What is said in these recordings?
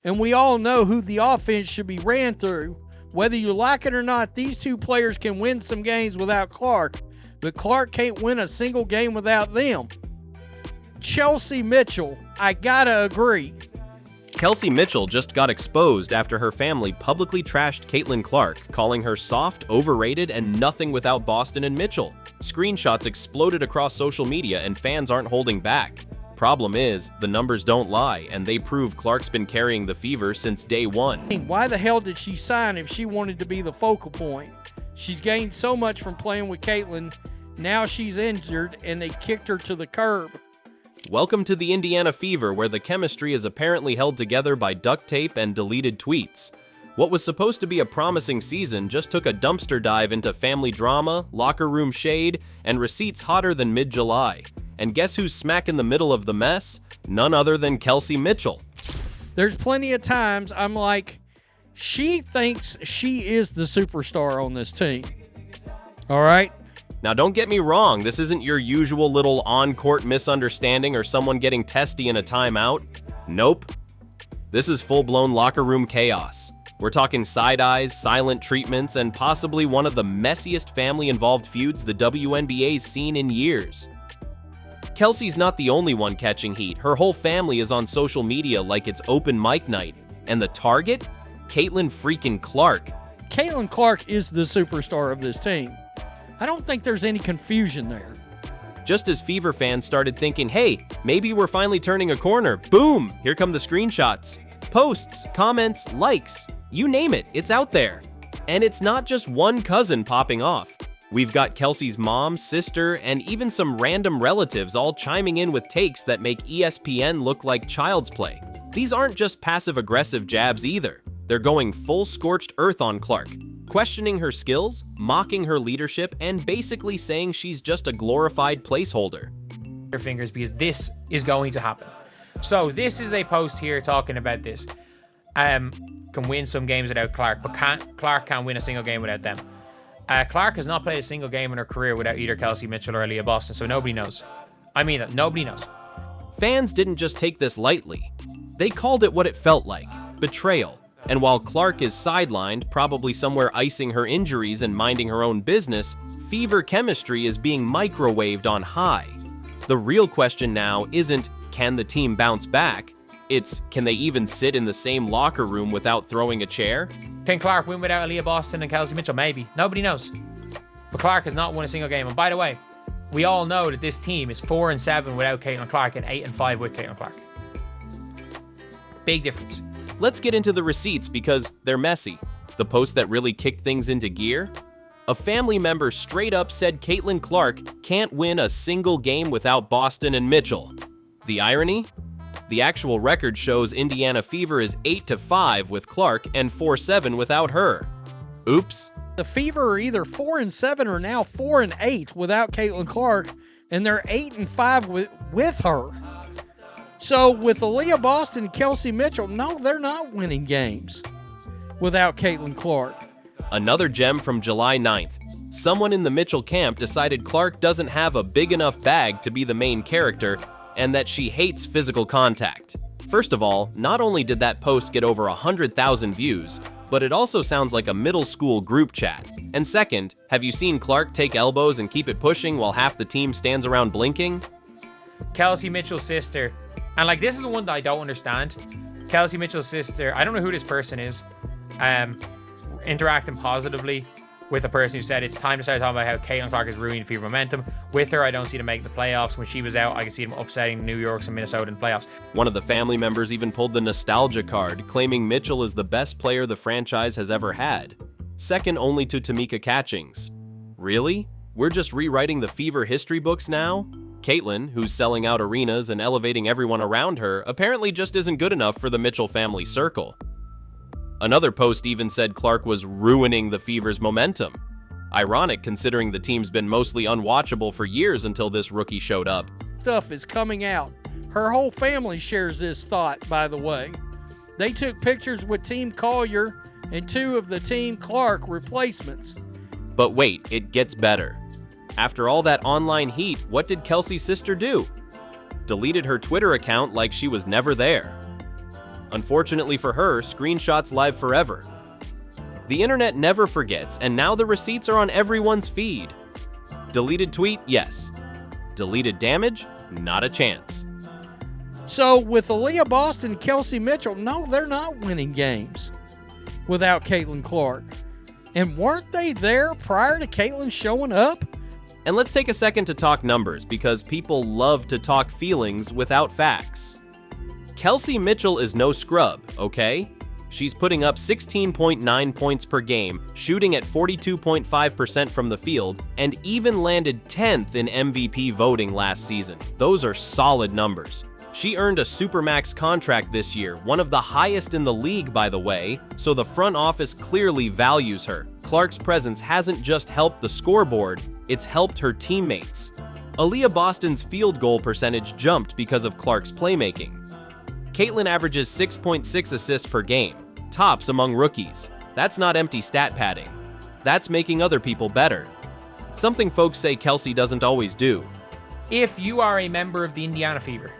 and we all know who the offense should be ran through. Whether you like it or not, these two players can win some games without Clark, but Clark can't win a single game without them. Kelsey Mitchel, I gotta agree. Kelsey Mitchel just got exposed after her family publicly trashed Caitlin Clark, calling her soft, overrated, and nothing without Boston and Mitchell. Screenshots exploded across social media and fans aren't holding back. Problem is, the numbers don't lie, and they prove Clark's been carrying the fever since day one. Why the hell did she sign if she wanted to be the focal point? She's gained so much from playing with Caitlin. Now she's injured, and they kicked her to the curb. Welcome to the Indiana Fever, where the chemistry is apparently held together by duct tape and deleted tweets. What was supposed to be a promising season just took a dumpster dive into family drama, locker room shade, and receipts hotter than mid-July. And guess who's smack in the middle of the mess? None other than Kelsey Mitchel. There's plenty of times I'm like, she thinks she is the superstar on this team. All right? Now don't get me wrong, this isn't your usual little on-court misunderstanding or someone getting testy in a timeout. Nope. This is full-blown locker room chaos. We're talking side eyes, silent treatments, and possibly one of the messiest family-involved feuds the WNBA's seen in years. Kelsey's not the only one catching heat. Her whole family is on social media like it's open mic night. And the target? Caitlin freaking Clark. Caitlin Clark is the superstar of this team. I don't think there's any confusion there. Just as Fever fans started thinking, hey, maybe we're finally turning a corner, boom, here come the screenshots. Posts, comments, likes, you name it, it's out there. And it's not just one cousin popping off. We've got Kelsey's mom, sister, and even some random relatives all chiming in with takes that make ESPN look like child's play. These aren't just passive-aggressive jabs either. They're going full scorched earth on Clark, questioning her skills, mocking her leadership, and basically saying she's just a glorified placeholder. Your fingers, because this is going to happen. So this is a post here talking about this. Can win some games without Clark, but Clark can't win a single game without them. Clark has not played a single game in her career without either Kelsey Mitchel or Leah Boston, so nobody knows. I mean that, nobody knows. Fans didn't just take this lightly. They called it what it felt like, betrayal. And while Clark is sidelined, probably somewhere icing her injuries and minding her own business, Fever chemistry is being microwaved on high. The real question now isn't, can the team bounce back? It's, can they even sit in the same locker room without throwing a chair? Can Clark win without Leah Boston and Kelsey Mitchel? Maybe. Nobody knows. But Clark has not won a single game. And by the way, we all know that this team is 4-7 without Caitlin Clark and 8-5 with Caitlin Clark. Big difference. Let's get into the receipts because they're messy. The post that really kicked things into gear? A family member straight up said Caitlin Clark can't win a single game without Boston and Mitchell. The irony? The actual record shows Indiana Fever is 8-5 with Clark and 4-7 without her. Oops. The Fever are either 4-7 or now 4-8 without Caitlin Clark, and they're 8-5 with her. So with Aaliyah Boston and Kelsey Mitchell, no, they're not winning games without Caitlin Clark. Another gem from July 9th. Someone in the Mitchell camp decided Clark doesn't have a big enough bag to be the main character and that she hates physical contact. First of all, not only did that post get over 100,000 views, but it also sounds like a middle school group chat. And second, have you seen Clark take elbows and keep it pushing while half the team stands around blinking? Kelsey Mitchell's sister. And like, this is the one that I don't understand. Kelsey Mitchell's sister, I don't know who this person is, interacting positively with a person who said it's time to start talking about how Caitlin Clark is ruining Fever momentum. With her, I don't see them making the playoffs. When she was out, I could see them upsetting New York's and Minnesota in playoffs. One of the family members even pulled the nostalgia card, claiming Mitchell is the best player the franchise has ever had. Second only to Tamika Catchings. Really? We're just rewriting the Fever history books now? Caitlin, who's selling out arenas and elevating everyone around her, apparently just isn't good enough for the Mitchell family circle. Another post even said Clark was ruining the Fever's momentum. Ironic considering the team's been mostly unwatchable for years until this rookie showed up. Stuff is coming out. Her whole family shares this thought, by the way. They took pictures with Team Collier and 2 of the Team Clark replacements. But wait, it gets better. After all that online heat, what did Kelsey's sister do? Deleted her Twitter account like she was never there. Unfortunately for her, screenshots live forever. The internet never forgets, and now the receipts are on everyone's feed. Deleted tweet? Yes. Deleted damage? Not a chance. So with Aaliyah Boston and Kelsey Mitchell, no, they're not winning games without Caitlin Clark. And weren't they there prior to Caitlin showing up? And let's take a second to talk numbers, because people love to talk feelings without facts. Kelsey Mitchell is no scrub, okay? She's putting up 16.9 points per game, shooting at 42.5% from the field, and even landed 10th in MVP voting last season. Those are solid numbers. She earned a Supermax contract this year, one of the highest in the league, by the way, so the front office clearly values her. Clark's presence hasn't just helped the scoreboard, it's helped her teammates. Aaliyah Boston's field goal percentage jumped because of Clark's playmaking. Caitlin averages 6.6 assists per game, tops among rookies. That's not empty stat padding. That's making other people better. Something folks say Kelsey doesn't always do. If you are a member of the Indiana Fever,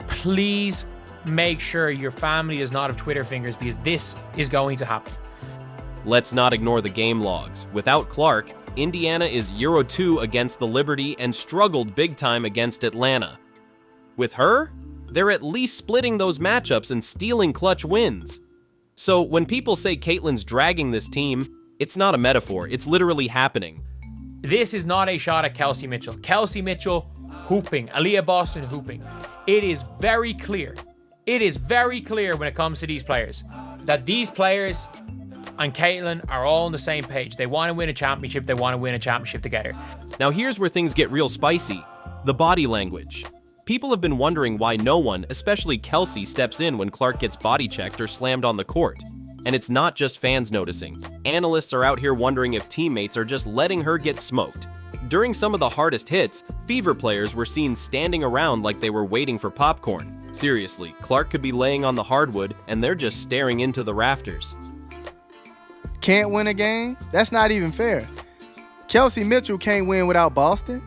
please make sure your family does not have Twitter fingers, because this is going to happen. Let's not ignore the game logs. Without Clark, Indiana is 0-2 against the Liberty and struggled big time against Atlanta. With her, they're at least splitting those matchups and stealing clutch wins. So when people say Caitlin's dragging this team, it's not a metaphor, it's literally happening. This is not a shot at Kelsey Mitchell. Kelsey Mitchell hooping, Aaliyah Boston hooping. It is very clear. It is very clear when it comes to these players that these players and Caitlin are all on the same page. They want to win a championship. They want to win a championship together. Now here's where things get real spicy. The body language. People have been wondering why no one, especially Kelsey, steps in when Clark gets body checked or slammed on the court. And it's not just fans noticing. Analysts are out here wondering if teammates are just letting her get smoked. During some of the hardest hits, Fever players were seen standing around like they were waiting for popcorn. Seriously, Clark could be laying on the hardwood and they're just staring into the rafters. Can't win a game? That's not even fair. Kelsey Mitchell can't win without Boston,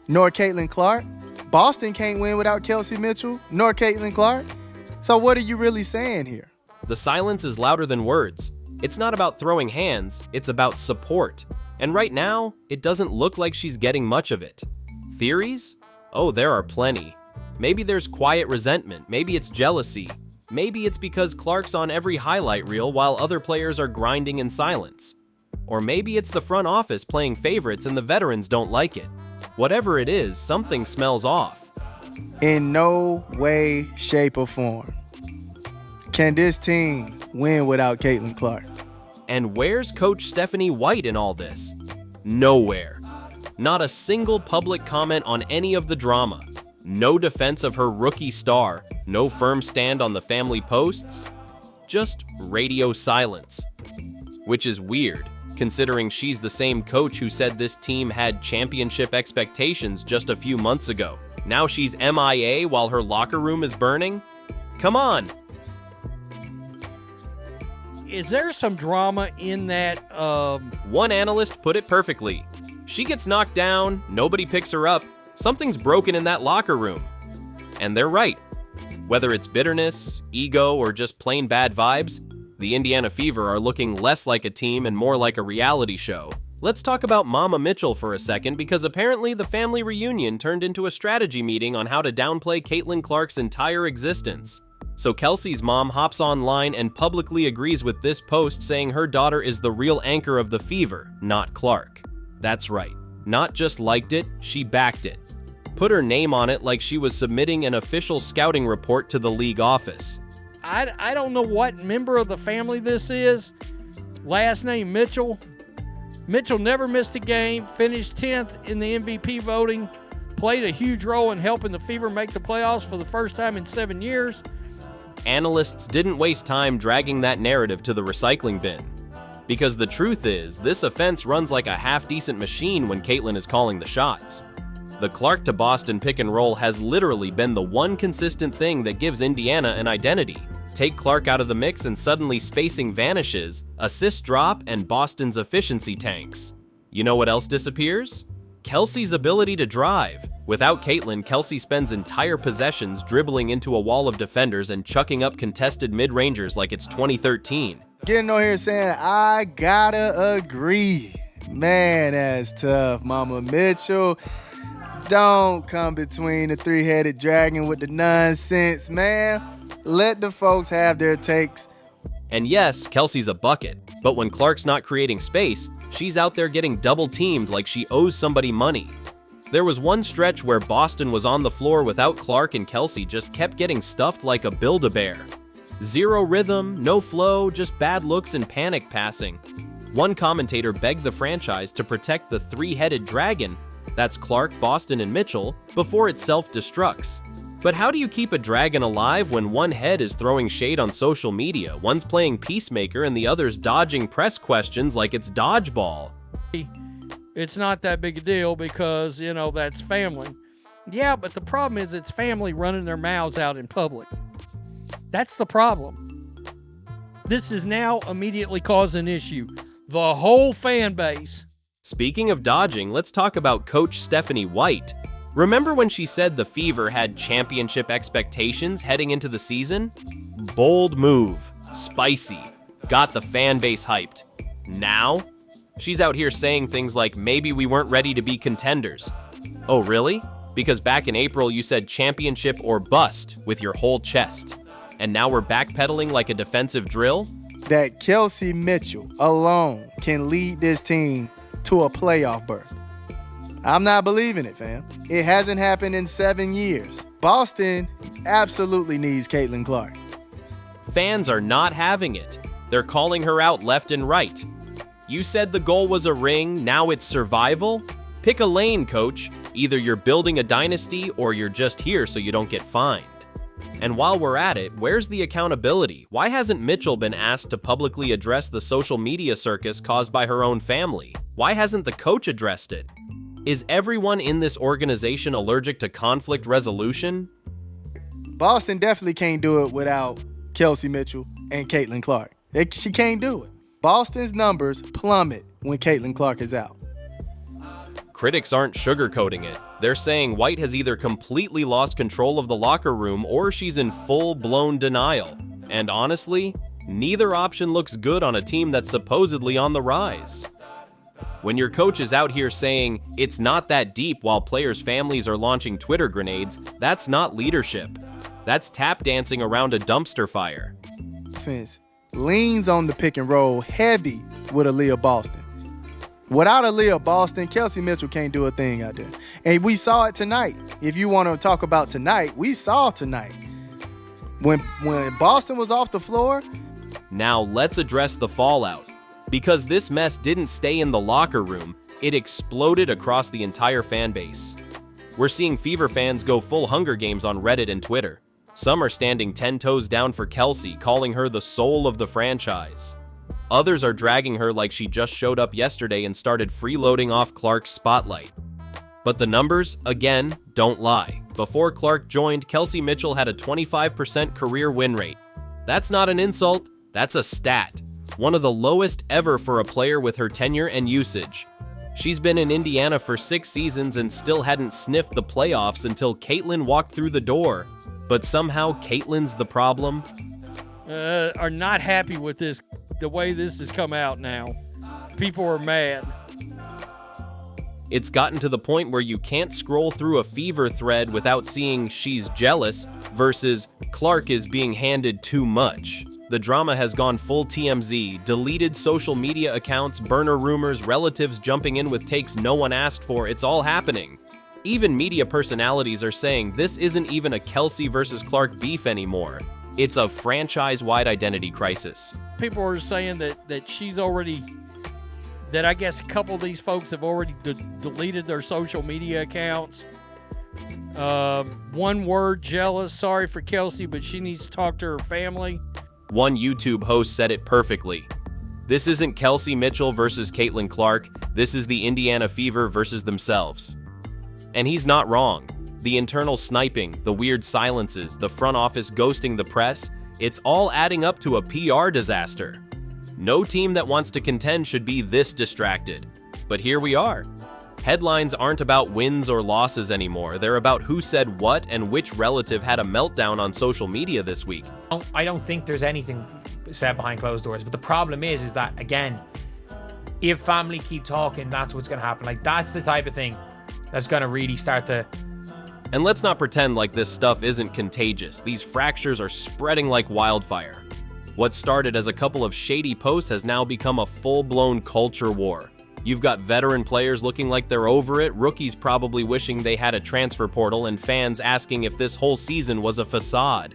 nor Caitlin Clark. Boston can't win without Kelsey Mitchell, nor Caitlin Clark. So what are you really saying here? The silence is louder than words. It's not about throwing hands, it's about support. And right now, it doesn't look like she's getting much of it. Theories? Oh, there are plenty. Maybe there's quiet resentment, maybe it's jealousy. Maybe it's because Clark's on every highlight reel while other players are grinding in silence. Or maybe it's the front office playing favorites and the veterans don't like it. Whatever it is, something smells off. In no way, shape, or form can this team win without Caitlin Clark. And where's Coach Stephanie White in all this? Nowhere. Not a single public comment on any of the drama. No defense of her rookie star. No firm stand on the family posts. Just radio silence. Which is weird, considering she's the same coach who said this team had championship expectations just a few months ago. Now she's MIA while her locker room is burning? Come on! Is there some drama in that? One analyst put it perfectly. She gets knocked down, nobody picks her up, something's broken in that locker room. And they're right. Whether it's bitterness, ego, or just plain bad vibes, the Indiana Fever are looking less like a team and more like a reality show. Let's talk about Mama Mitchell for a second, because apparently the family reunion turned into a strategy meeting on how to downplay Caitlin Clark's entire existence. So Kelsey's mom hops online and publicly agrees with this post, saying her daughter is the real anchor of the Fever, not Clark. That's right. Not just liked it, she backed it. Put her name on it like she was submitting an official scouting report to the league office. I don't know what member of the family this is. Last name Mitchell. Mitchell never missed a game, finished 10th in the MVP voting, played a huge role in helping the Fever make the playoffs for the first time in 7 years. Analysts didn't waste time dragging that narrative to the recycling bin. Because the truth is, this offense runs like a half-decent machine when Caitlin is calling the shots. The Clark to Boston pick and roll has literally been the one consistent thing that gives Indiana an identity. Take Clark out of the mix and suddenly spacing vanishes, assists drop, and Boston's efficiency tanks. You know what else disappears? Kelsey's ability to drive. Without Caitlyn, Kelsey spends entire possessions dribbling into a wall of defenders and chucking up contested mid-rangers like it's 2013. Getting on here saying, I gotta agree. Man, that's tough, Mama Mitchell. Don't come between the three-headed dragon with the nonsense, man. Let the folks have their takes. And yes, Kelsey's a bucket, but when Clark's not creating space, she's out there getting double-teamed like she owes somebody money. There was one stretch where Boston was on the floor without Clark, and Kelsey just kept getting stuffed like a Build-A-Bear. Zero rhythm, no flow, just bad looks and panic passing. One commentator begged the franchise to protect the three-headed dragon, that's Clark, Boston, and Mitchell, before it self-destructs. But how do you keep a dragon alive when one head is throwing shade on social media, one's playing peacemaker, and the other's dodging press questions like it's dodgeball? It's not that big a deal because, you know, that's family. Yeah, but the problem is it's family running their mouths out in public. That's the problem. This is now immediately causing an issue. The whole fan base. Speaking of dodging, let's talk about Coach Stephanie White. Remember when she said the Fever had championship expectations heading into the season? Bold move, spicy, got the fan base hyped. Now, she's out here saying things like maybe we weren't ready to be contenders. Oh really? Because back in April you said championship or bust with your whole chest. And now we're backpedaling like a defensive drill? That Kelsey Mitchell alone can lead this team to a playoff berth. I'm not believing it, fam. It hasn't happened in 7 years. Boston absolutely needs Caitlin Clark. Fans are not having it. They're calling her out left and right. You said the goal was a ring, now it's survival? Pick a lane, coach. Either you're building a dynasty or you're just here so you don't get fined. And while we're at it, where's the accountability? Why hasn't Mitchell been asked to publicly address the social media circus caused by her own family? Why hasn't the coach addressed it? Is everyone in this organization allergic to conflict resolution? Boston definitely can't do it without Kelsey Mitchell and Caitlin Clark. She can't do it. Boston's numbers plummet when Caitlin Clark is out. Critics aren't sugarcoating it. They're saying White has either completely lost control of the locker room or she's in full-blown denial. And honestly, neither option looks good on a team that's supposedly on the rise. When your coach is out here saying it's not that deep while players' families are launching Twitter grenades, that's not leadership. That's tap dancing around a dumpster fire. Offense leans on the pick and roll heavy with Aaliyah Boston. Without Aaliyah Boston, Kelsey Mitchell can't do a thing out there. And we saw it tonight. If you want to talk about tonight, we saw tonight. When Boston was off the floor. Now let's address the fallout. Because this mess didn't stay in the locker room, it exploded across the entire fan base. We're seeing Fever fans go full Hunger Games on Reddit and Twitter. Some are standing 10 toes down for Kelsey, calling her the soul of the franchise. Others are dragging her like she just showed up yesterday and started freeloading off Clark's spotlight. But the numbers, again, don't lie. Before Clark joined, Kelsey Mitchell had a 25% career win rate. That's not an insult, that's a stat. One of the lowest ever for a player with her tenure and usage. She's been in Indiana for 6 seasons and still hadn't sniffed the playoffs until Caitlyn walked through the door. But somehow Caitlyn's the problem. Are not happy with this, the way this has come out now. People are mad. It's gotten to the point where you can't scroll through a Fever thread without seeing she's jealous versus Clark is being handed too much. The drama has gone full TMZ, deleted social media accounts, burner rumors, relatives jumping in with takes no one asked for. It's all happening. Even media personalities are saying this isn't even a Kelsey versus Clark beef anymore. It's a franchise-wide identity crisis. People are saying that she's already, that I guess a couple of these folks have already deleted their social media accounts. One word, jealous. Sorry for Kelsey, but she needs to talk to her family. One YouTube host said it perfectly. This isn't Kelsey Mitchell versus Caitlin Clark. This is the Indiana Fever versus themselves. And he's not wrong. The internal sniping, the weird silences, the front office ghosting the press, it's all adding up to a PR disaster. No team that wants to contend should be this distracted. But here we are. Headlines aren't about wins or losses anymore. They're about who said what and which relative had a meltdown on social media this week. I don't think there's anything said behind closed doors. But the problem is that, again, if family keep talking, that's what's going to happen. Like, that's the type of thing that's going to really start to... And let's not pretend like this stuff isn't contagious. These fractures are spreading like wildfire. What started as a couple of shady posts has now become a full-blown culture war. You've got veteran players looking like they're over it, rookies probably wishing they had a transfer portal, and fans asking if this whole season was a facade.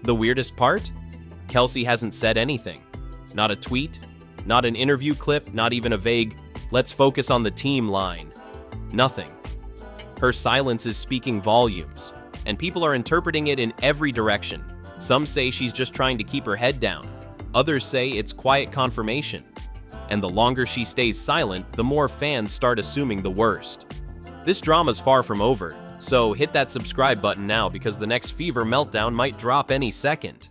The weirdest part? Kelsey hasn't said anything. Not a tweet, not an interview clip, not even a vague, "let's focus on the team" line. Nothing. Her silence is speaking volumes, and people are interpreting it in every direction. Some say she's just trying to keep her head down. Others say it's quiet confirmation. And the longer she stays silent, the more fans start assuming the worst. This drama's far from over, so hit that subscribe button now because the next Fever meltdown might drop any second.